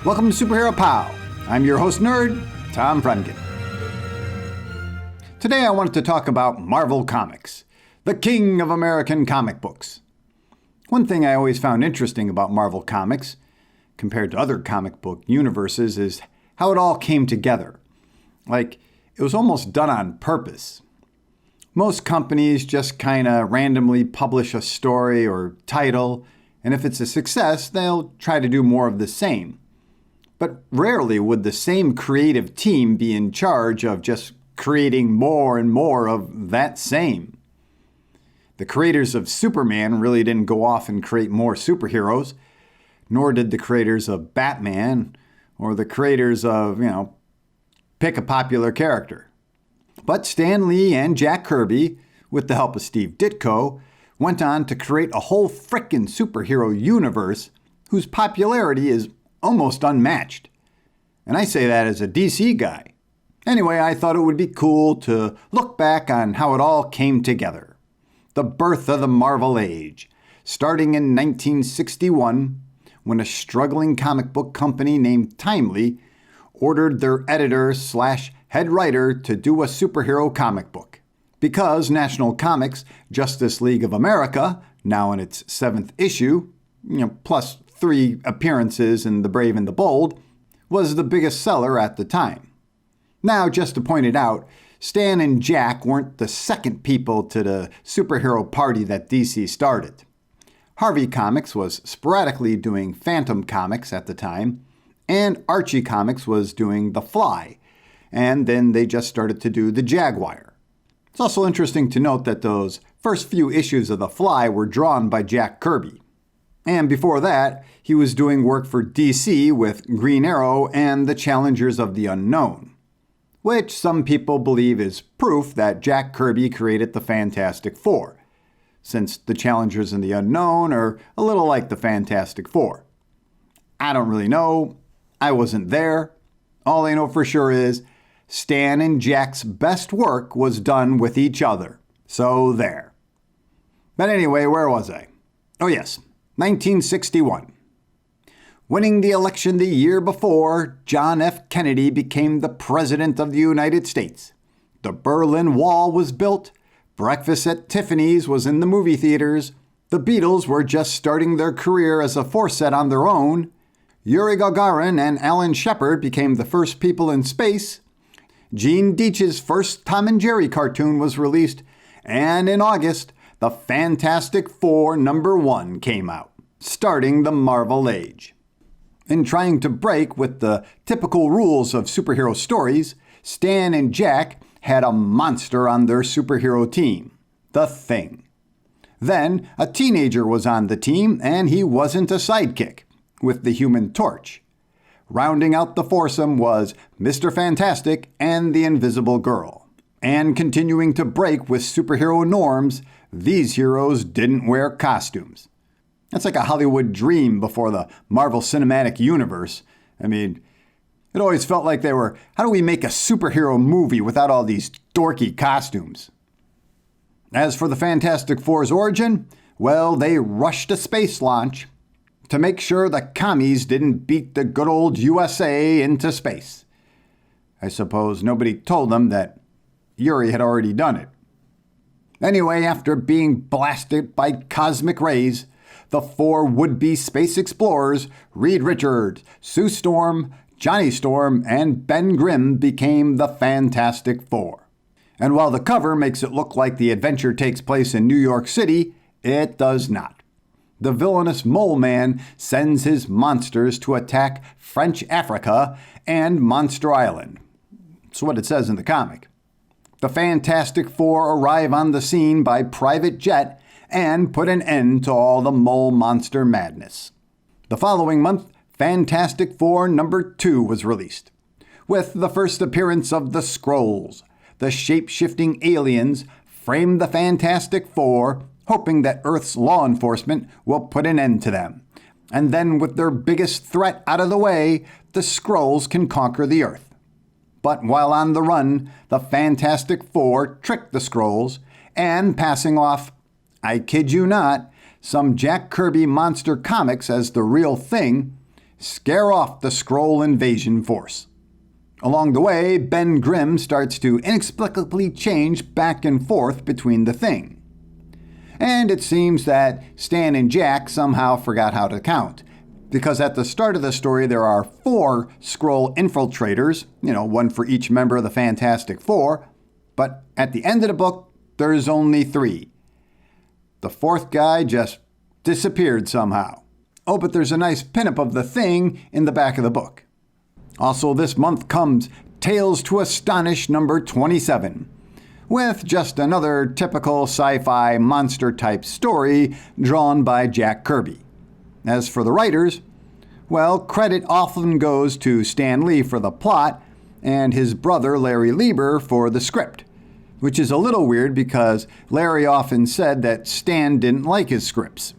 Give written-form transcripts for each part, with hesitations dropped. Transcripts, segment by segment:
Welcome to Superhero Pow. I'm your host nerd, Tom Fremgen. Today I wanted to talk about Marvel Comics, the king of American comic books. One thing I always found interesting about Marvel Comics, compared to other comic book universes, is how it all came together. Like, it was almost done on purpose. Most companies just kind of randomly publish a story or title, and if it's a success, they'll try to do more of the same. But rarely would the same creative team be in charge of just creating more and more of that same. The creators of Superman really didn't go off and create more superheroes, nor did the creators of Batman or the creators of, pick a popular character. But Stan Lee and Jack Kirby, with the help of Steve Ditko, went on to create a whole frickin' superhero universe whose popularity is almost unmatched. And I say that as a DC guy. Anyway, I thought it would be cool to look back on how it all came together. The birth of the Marvel Age, starting in 1961, when a struggling comic book company named Timely ordered their editor/head writer to do a superhero comic book. Because National Comics' Justice League of America, now in its 7th issue, plus 3 appearances in The Brave and the Bold, was the biggest seller at the time. Now, just to point it out, Stan and Jack weren't the second people to the superhero party that DC started. Harvey Comics was sporadically doing Phantom Comics at the time, and Archie Comics was doing The Fly, and then they just started to do The Jaguar. It's also interesting to note that those first few issues of The Fly were drawn by Jack Kirby. And before that, he was doing work for DC with Green Arrow and the Challengers of the Unknown, which some people believe is proof that Jack Kirby created the Fantastic Four, since the Challengers and the Unknown are a little like the Fantastic Four. I don't really know. I wasn't there. All I know for sure is Stan and Jack's best work was done with each other. So there. But anyway, where was I? Oh yes. 1961. Winning the election the year before, John F. Kennedy became the President of the United States. The Berlin Wall was built. Breakfast at Tiffany's was in the movie theaters. The Beatles were just starting their career as a force-set on their own. Yuri Gagarin and Alan Shepard became the first people in space. Gene Deitch's first Tom and Jerry cartoon was released. And in August, the Fantastic Four #1 came out, starting the Marvel Age. In trying to break with the typical rules of superhero stories, Stan and Jack had a monster on their superhero team, the Thing. Then, a teenager was on the team, and he wasn't a sidekick, with the Human Torch. Rounding out the foursome was Mr. Fantastic and the Invisible Girl. And continuing to break with superhero norms, these heroes didn't wear costumes. That's like a Hollywood dream before the Marvel Cinematic Universe. I mean, it always felt like they were, how do we make a superhero movie without all these dorky costumes? As for the Fantastic Four's origin, well, they rushed a space launch to make sure the commies didn't beat the good old USA into space. I suppose nobody told them that Yuri had already done it. Anyway, after being blasted by cosmic rays, the 4 would-be space explorers, Reed Richards, Sue Storm, Johnny Storm, and Ben Grimm became the Fantastic Four. And while the cover makes it look like the adventure takes place in New York City, it does not. The villainous Mole Man sends his monsters to attack French Africa and Monster Island. That's what it says in the comic. The Fantastic Four arrive on the scene by private jet and put an end to all the mole monster madness. The following month, Fantastic Four #2 was released, with the first appearance of the Skrulls. The shape-shifting aliens frame the Fantastic Four, hoping that Earth's law enforcement will put an end to them. And then with their biggest threat out of the way, the Skrulls can conquer the Earth. But while on the run, the Fantastic Four trick the Skrulls, and passing off, I kid you not, some Jack Kirby monster comics as the real thing, scare off the Skrull invasion force. Along the way, Ben Grimm starts to inexplicably change back and forth between the Thing. And it seems that Stan and Jack somehow forgot how to count, because at the start of the story there are 4 Skrull infiltrators, one for each member of the Fantastic Four, but at the end of the book, there's only 3. The 4th guy just disappeared somehow. Oh, but there's a nice pinup of the Thing in the back of the book. Also this month comes Tales to Astonish number 27, with just another typical sci-fi monster-type story drawn by Jack Kirby. As for the writers, well, credit often goes to Stan Lee for the plot and his brother Larry Lieber for the script, which is a little weird because Larry often said that Stan didn't like his scripts.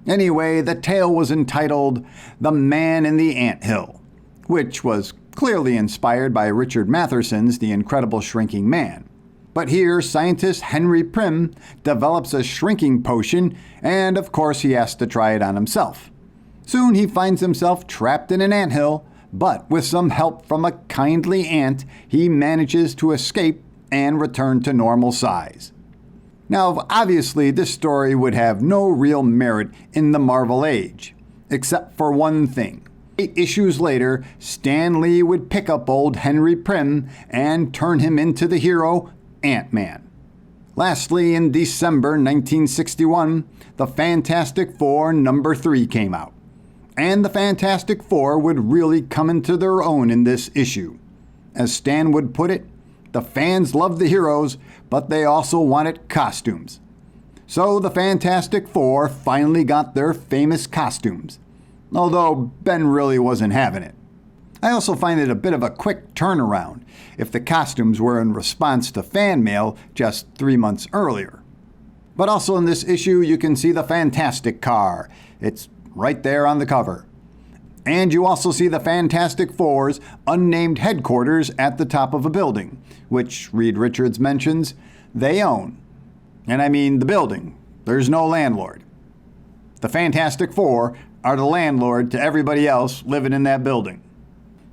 Anyway, the tale was entitled The Man in the Anthill, which was clearly inspired by Richard Matheson's The Incredible Shrinking Man. But here, scientist Henry Pym develops a shrinking potion, and of course he has to try it on himself. Soon he finds himself trapped in an anthill, but with some help from a kindly ant, he manages to escape and return to normal size. Now, obviously, this story would have no real merit in the Marvel Age, except for one thing. 8 issues later, Stan Lee would pick up old Henry Pym and turn him into the hero Ant-Man. Lastly, in December 1961, the Fantastic Four number 3 came out. And the Fantastic Four would really come into their own in this issue. As Stan would put it, the fans loved the heroes, but they also wanted costumes. So the Fantastic Four finally got their famous costumes, although Ben really wasn't having it. I also find it a bit of a quick turnaround if the costumes were in response to fan mail just 3 months earlier. But also in this issue, you can see the Fantastic car. It's right there on the cover. And you also see the Fantastic Four's unnamed headquarters at the top of a building, which Reed Richards mentions they own. And I mean the building. There's no landlord. The Fantastic Four are the landlord to everybody else living in that building.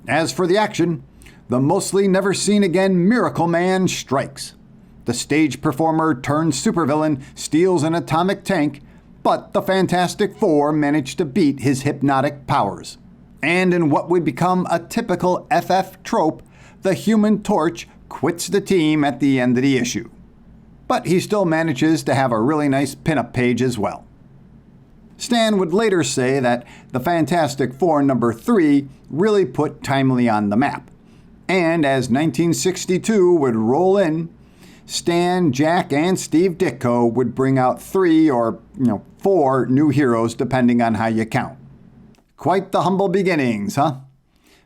As for the action, the mostly never seen again Miracle Man strikes. The stage performer turned supervillain steals an atomic tank, but the Fantastic Four managed to beat his hypnotic powers. And in what would become a typical FF trope, the Human Torch quits the team at the end of the issue. But he still manages to have a really nice pinup page as well. Stan would later say that the Fantastic Four number 3 really put Timely on the map. And as 1962 would roll in, Stan, Jack, and Steve Ditko would bring out 3 or 4 new heroes depending on how you count. Quite the humble beginnings, huh?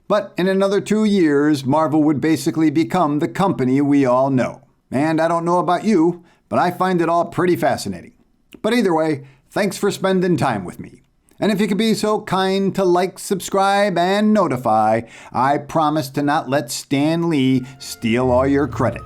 But in another 2 years, Marvel would basically become the company we all know. And I don't know about you, but I find it all pretty fascinating. But either way, thanks for spending time with me. And if you could be so kind to like, subscribe, and notify, I promise to not let Stan Lee steal all your credit.